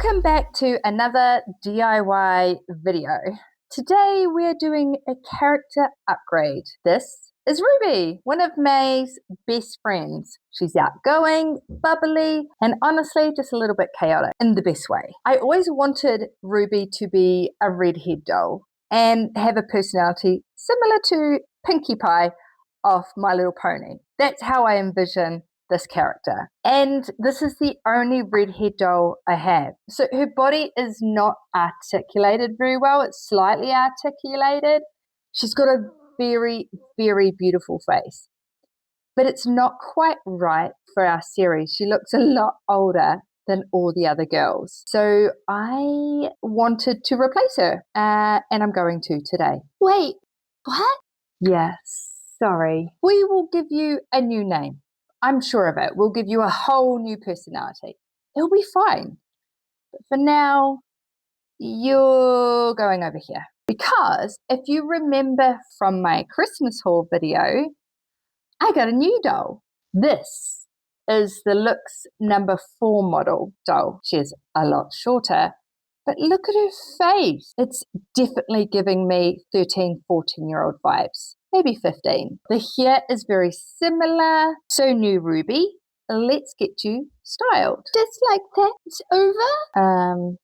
Welcome back to another DIY video. Today we're doing a character upgrade. This is Ruby, one of May's best friends. She's outgoing, bubbly, and honestly just a little bit chaotic in the best way. I always wanted Ruby to be a redhead doll and have a personality similar to Pinkie Pie off My Little Pony. That's how I envision this character. And this is the only redhead doll I have. So her body is not articulated very well. It's slightly articulated. She's got a very, very beautiful face. But it's not quite right for our series. She looks a lot older than all the other girls. So I wanted to replace her. And I'm going to today. Wait, what? Yes, sorry. We will give you a new name. I'm sure of it. We'll give you a whole new personality. It'll be fine. But for now, you're going over here. Because if you remember from my Christmas haul video, I got a new doll. This is the Looks number 4 model doll. She's a lot shorter, but look at her face. It's definitely giving me 13, 14-year-old vibes. Maybe 15. The hair is very similar. So new Ruby, let's get you styled. Just like that, it's over?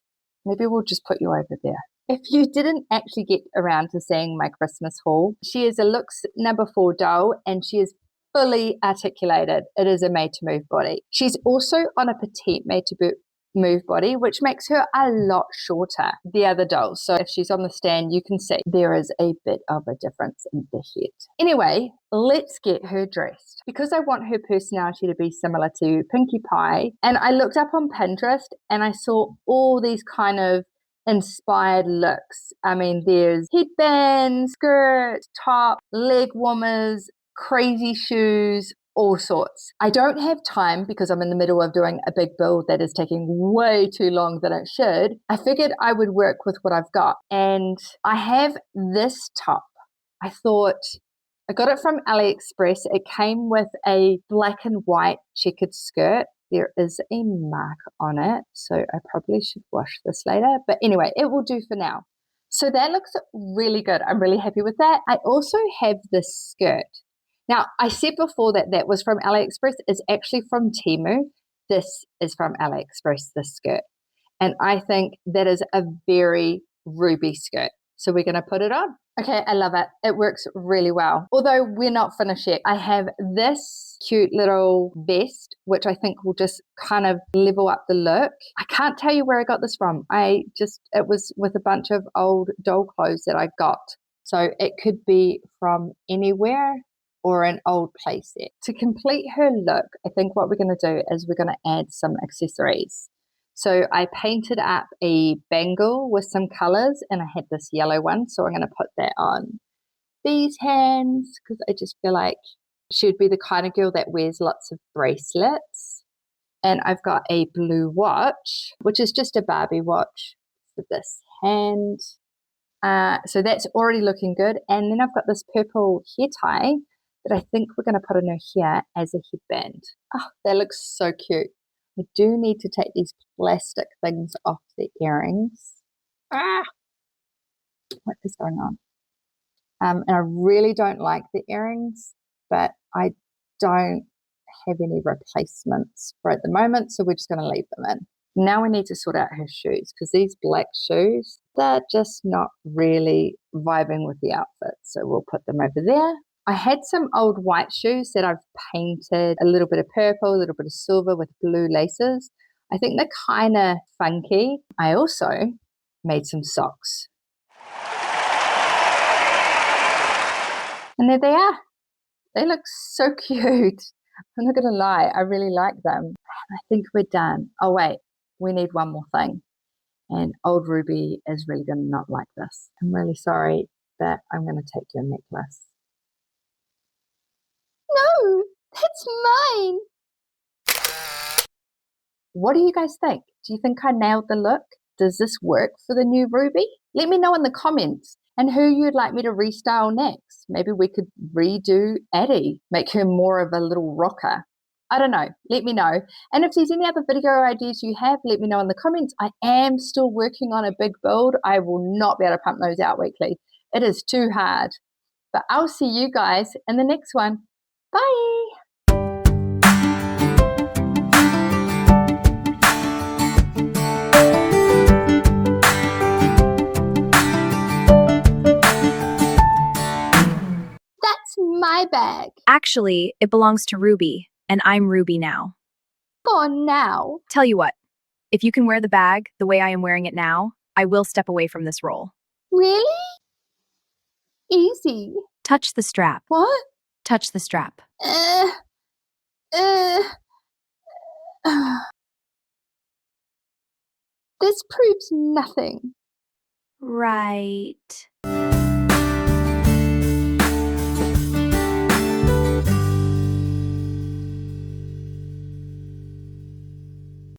Maybe we'll just put you over there. If you didn't actually get around to seeing my Christmas haul, she is a Looks number 4 doll and she is fully articulated. It is a made to move body. She's also on a petite made to move body, which makes her a lot shorter than the other dolls. So if she's on the stand, you can see there is a bit of a difference in the head. Anyway, let's get her dressed. Because I want her personality to be similar to Pinkie Pie, and I looked up on Pinterest and I saw all these kind of inspired looks. I mean, there's headbands, skirt, top, leg warmers, crazy shoes, all sorts. I don't have time because I'm in the middle of doing a big build that is taking way too long than it should. I figured I would work with what I've got. And I have this top. I thought, I got it from AliExpress. It came with a black and white checkered skirt. There is a mark on it, so I probably should wash this later. But anyway, it will do for now. So that looks really good. I'm really happy with that. I also have this skirt. Now, I said before that that was from AliExpress. It's actually from Temu. This is from AliExpress, this skirt. And I think that is a very Ruby skirt. So we're going to put it on. Okay, I love it. It works really well. Although we're not finished yet. I have this cute little vest, which I think will just kind of level up the look. I can't tell you where I got this from. It was with a bunch of old doll clothes that I got. So it could be from anywhere or an old playset. To complete her look, I think what we're going to do is we're going to add some accessories. So I painted up a bangle with some colors and I had this yellow one, so I'm going to put that on these hands because I just feel like she would be the kind of girl that wears lots of bracelets. And I've got a blue watch, which is just a Barbie watch for this hand. So that's already looking good. And then I've got this purple hair tie that I think we're going to put in her hair as a headband. Oh, that looks so cute. I do need to take these plastic things off the earrings. What is going on? And I really don't like the earrings, but I don't have any replacements for at the moment, so we're just going to leave them in. Now we need to sort out her shoes because these black shoes, they're just not really vibing with the outfit. So we'll put them over there. I had some old white shoes that I've painted a little bit of purple, a little bit of silver with blue laces. I think they're kind of funky. I also made some socks. And there they are. They look so cute. I'm not going to lie. I really like them. I think we're done. Oh, wait. We need one more thing. And old Ruby is really going to not like this. I'm really sorry, but I'm going to take your necklace. No, that's mine. What do you guys think? Do you think I nailed the look? Does this work for the new Ruby? Let me know in the comments. And who you'd like me to restyle next. Maybe we could redo Addie, make her more of a little rocker. I don't know. Let me know. And if there's any other video ideas you have, let me know in the comments. I am still working on a big build. I will not be able to pump those out weekly. It is too hard. But I'll see you guys in the next one. Bye. That's my bag. Actually, it belongs to Ruby, and I'm Ruby now. For now. Tell you what, if you can wear the bag the way I am wearing it now, I will step away from this role. Really? Easy. Touch the strap. What? Touch the strap. This proves nothing. Right.